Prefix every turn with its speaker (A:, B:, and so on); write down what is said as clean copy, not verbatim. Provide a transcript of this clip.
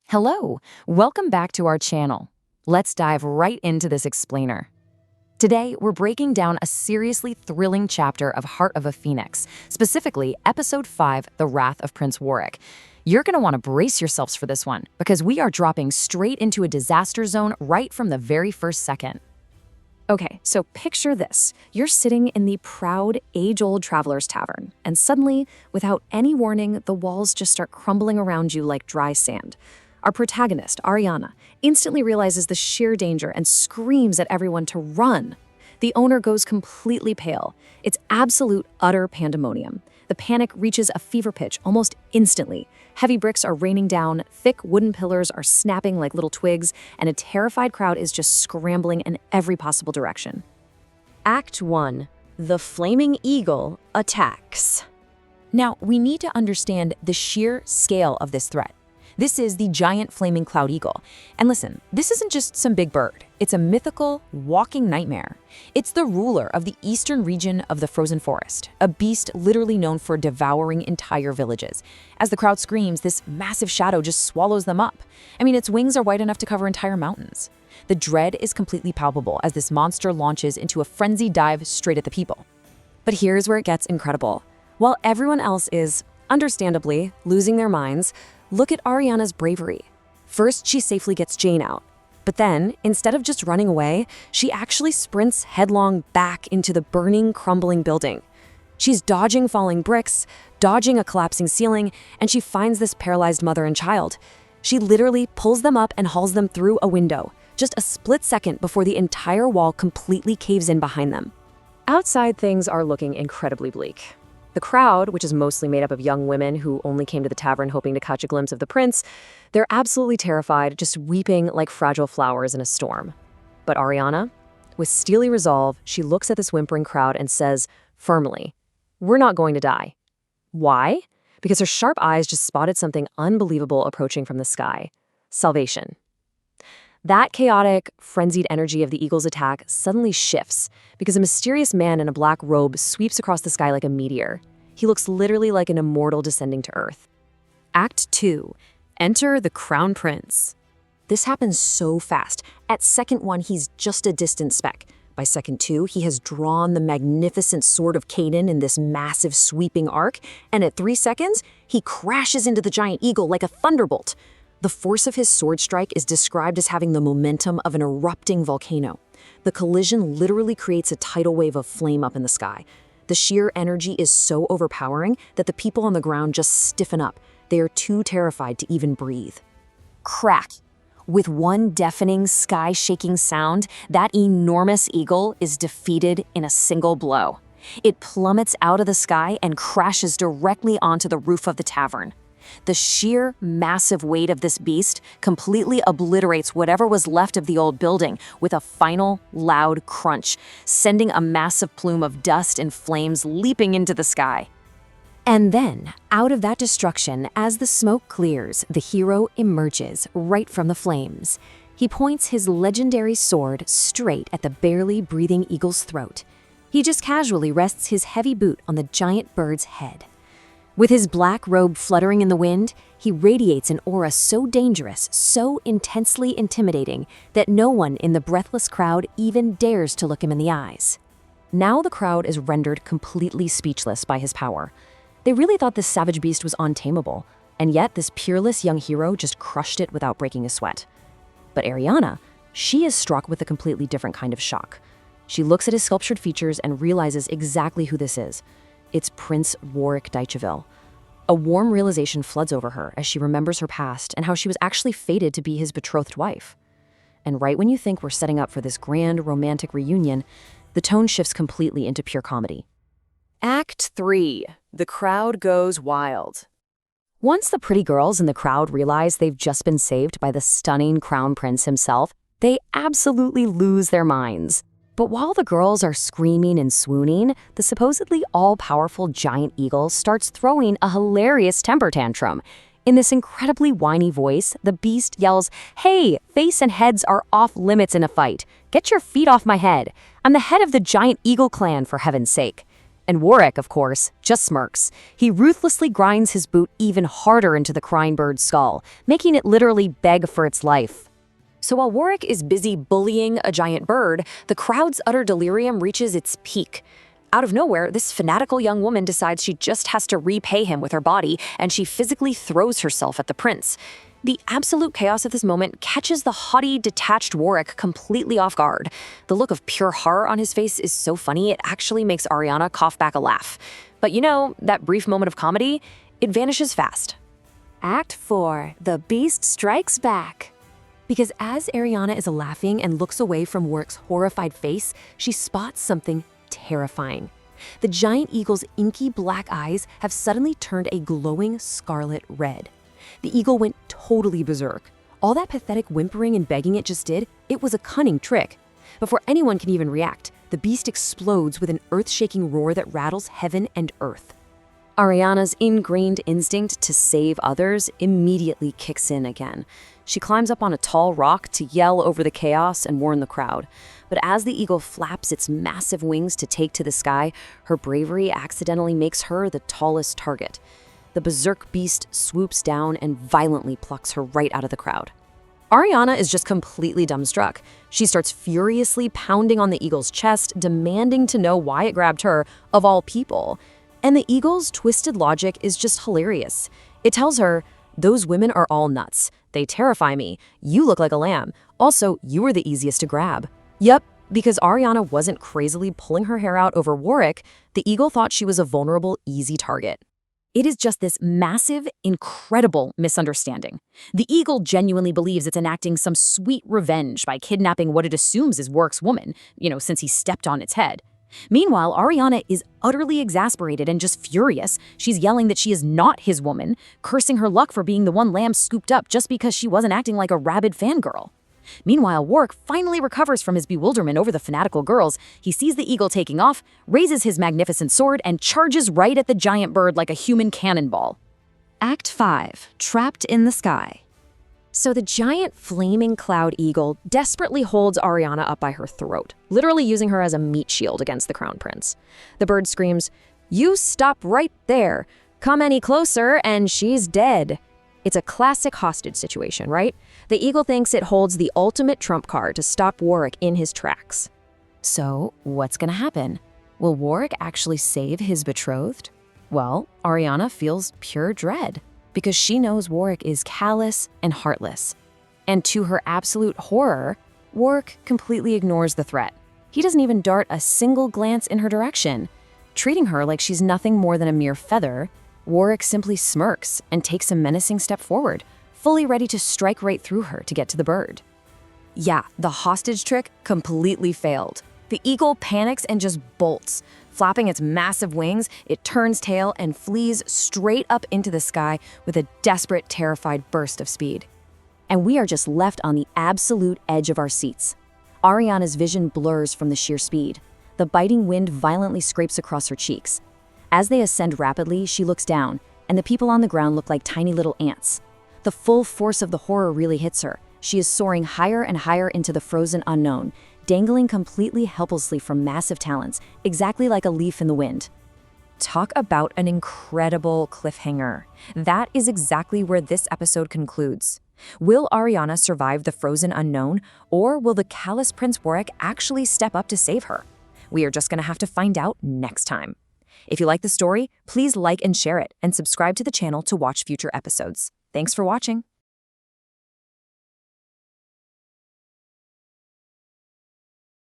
A: Hello, welcome back to our channel. Let's dive right into this explainer. Today, we're breaking down a seriously thrilling chapter of Heart of a Phoenix, specifically Episode 5, The Wrath of Prince Warwick. You're going to want to brace yourselves for this one, because we are dropping straight into a disaster zone right from the very first second.
B: Okay, so picture this. You're sitting in the proud, age-old Travelers Tavern, and suddenly, without any warning, the walls just start crumbling around you like dry sand. Our protagonist, Ariana, instantly realizes the sheer danger and screams at everyone to run. The owner goes completely pale. It's absolute, utter pandemonium. The panic reaches a fever pitch almost instantly. Heavy bricks are raining down, thick wooden pillars are snapping like little twigs, and a terrified crowd is just scrambling in every possible direction.
C: Act 1. The Flaming Eagle attacks.
A: Now, we need to understand the sheer scale of this threat. This is the giant flaming cloud eagle. And listen, this isn't just some big bird. It's a mythical, walking nightmare. It's the ruler of the eastern region of the frozen forest, a beast literally known for devouring entire villages. As the crowd screams, this massive shadow just swallows them up. I mean, its wings are wide enough to cover entire mountains. The dread is completely palpable as this monster launches into a frenzied dive straight at the people.
C: But here's where it gets incredible. While everyone else is, understandably, losing their minds, look at Ariana's bravery. First, she safely gets Jane out. But then, instead of just running away, she actually sprints headlong back into the burning, crumbling building. She's dodging falling bricks, dodging a collapsing ceiling, and she finds this paralyzed mother and child. She literally pulls them up and hauls them through a window, just a split second before the entire wall completely caves in behind them.
B: Outside, things are looking incredibly bleak. The crowd, which is mostly made up of young women who only came to the tavern hoping to catch a glimpse of the prince, they're absolutely terrified, just weeping like fragile flowers in a storm. But Ariana, with steely resolve, she looks at this whimpering crowd and says, firmly, "We're not going to die." Why? Because her sharp eyes just spotted something unbelievable approaching from the sky. Salvation. That chaotic, frenzied energy of the eagle's attack suddenly shifts because a mysterious man in a black robe sweeps across the sky like a meteor. He looks literally like an immortal descending to Earth.
C: Act 2. Enter the Crown Prince.
B: This happens so fast. At second 1, he's just a distant speck. By second 2, he has drawn the magnificent Sword of Canaan in this massive sweeping arc, and at 3 seconds, he crashes into the giant eagle like a thunderbolt. The force of his sword strike is described as having the momentum of an erupting volcano. The collision literally creates a tidal wave of flame up in the sky. The sheer energy is so overpowering that the people on the ground just stiffen up. They are too terrified to even breathe.
A: Crack. With one deafening, sky-shaking sound, that enormous eagle is defeated in a single blow. It plummets out of the sky and crashes directly onto the roof of the tavern. The sheer, massive weight of this beast completely obliterates whatever was left of the old building with a final, loud crunch, sending a massive plume of dust and flames leaping into the sky.
C: And then, out of that destruction, as the smoke clears, the hero emerges right from the flames. He points his legendary sword straight at the barely breathing eagle's throat. He just casually rests his heavy boot on the giant bird's head. With his black robe fluttering in the wind, he radiates an aura so dangerous, so intensely intimidating, that no one in the breathless crowd even dares to look him in the eyes. Now the crowd is rendered completely speechless by his power. They really thought this savage beast was untamable, and yet this peerless young hero just crushed it without breaking a sweat. But Ariana, she is struck with a completely different kind of shock. She looks at his sculptured features and realizes exactly who this is. It's Prince Warwick de Chaville. A warm realization floods over her as she remembers her past and how she was actually fated to be his betrothed wife. And right when you think we're setting up for this grand romantic reunion, the tone shifts completely into pure comedy.
B: Act 3. The crowd goes wild.
C: Once the pretty girls in the crowd realize they've just been saved by the stunning crown prince himself, they absolutely lose their minds. But while the girls are screaming and swooning, the supposedly all-powerful giant eagle starts throwing a hilarious temper tantrum. In this incredibly whiny voice, the beast yells, "Hey, face and heads are off limits in a fight. Get your feet off my head. I'm the head of the giant eagle clan, for heaven's sake."
B: And Warwick, of course, just smirks. He ruthlessly grinds his boot even harder into the crying bird's skull, making it literally beg for its life. So while Warwick is busy bullying a giant bird, the crowd's utter delirium reaches its peak. Out of nowhere, this fanatical young woman decides she just has to repay him with her body, and she physically throws herself at the prince. The absolute chaos of this moment catches the haughty, detached Warwick completely off guard. The look of pure horror on his face is so funny it actually makes Ariana cough back a laugh. But you know, that brief moment of comedy, it vanishes fast.
C: Act 4. The Beast Strikes Back. Because as Ariana is laughing and looks away from Warwick's horrified face, she spots something terrifying. The giant eagle's inky black eyes have suddenly turned a glowing scarlet red. The eagle went totally berserk. All that pathetic whimpering and begging it just did, it was a cunning trick. Before anyone can even react, the beast explodes with an earth-shaking roar that rattles heaven and earth.
B: Ariana's ingrained instinct to save others immediately kicks in again. She climbs up on a tall rock to yell over the chaos and warn the crowd. But as the eagle flaps its massive wings to take to the sky, her bravery accidentally makes her the tallest target. The berserk beast swoops down and violently plucks her right out of the crowd. Ariana is just completely dumbstruck. She starts furiously pounding on the eagle's chest, demanding to know why it grabbed her, of all people. And the eagle's twisted logic is just hilarious. It tells her, "Those women are all nuts. They terrify me. You look like a lamb. Also, you were the easiest to grab." Yep, because Ariana wasn't crazily pulling her hair out over Warwick, the eagle thought she was a vulnerable, easy target. It is just this massive, incredible misunderstanding. The eagle genuinely believes it's enacting some sweet revenge by kidnapping what it assumes is Warwick's woman, since he stepped on its head. Meanwhile, Ariana is utterly exasperated and just furious. She's yelling that she is not his woman, cursing her luck for being the one lamb scooped up just because she wasn't acting like a rabid fangirl. Meanwhile, Warwick finally recovers from his bewilderment over the fanatical girls. He sees the eagle taking off, raises his magnificent sword, and charges right at the giant bird like a human cannonball.
C: Act 5. Trapped in the Sky. So the giant flaming cloud eagle desperately holds Ariana up by her throat, literally using her as a meat shield against the crown prince. The bird screams, "You stop right there. Come any closer and she's dead." It's a classic hostage situation, right? The eagle thinks it holds the ultimate trump card to stop Warwick in his tracks. So what's gonna happen? Will Warwick actually save his betrothed? Well, Ariana feels pure dread, because she knows Warwick is callous and heartless. And to her absolute horror, Warwick completely ignores the threat. He doesn't even dart a single glance in her direction. Treating her like she's nothing more than a mere feather, Warwick simply smirks and takes a menacing step forward, fully ready to strike right through her to get to the bird. Yeah, the hostage trick completely failed. The eagle panics and just bolts. Flapping its massive wings, it turns tail and flees straight up into the sky with a desperate, terrified burst of speed. And we are just left on the absolute edge of our seats. Ariana's vision blurs from the sheer speed. The biting wind violently scrapes across her cheeks. As they ascend rapidly, she looks down, and the people on the ground look like tiny little ants. The full force of the horror really hits her. She is soaring higher and higher into the frozen unknown, dangling completely helplessly from massive talons, exactly like a leaf in the wind. Talk about an incredible cliffhanger. That is exactly where this episode concludes. Will Ariana survive the frozen unknown, or will the callous Prince Warwick actually step up to save her? We are just going to have to find out next time. If you like the story, please like and share it, and subscribe to the channel to watch future episodes. Thanks for watching.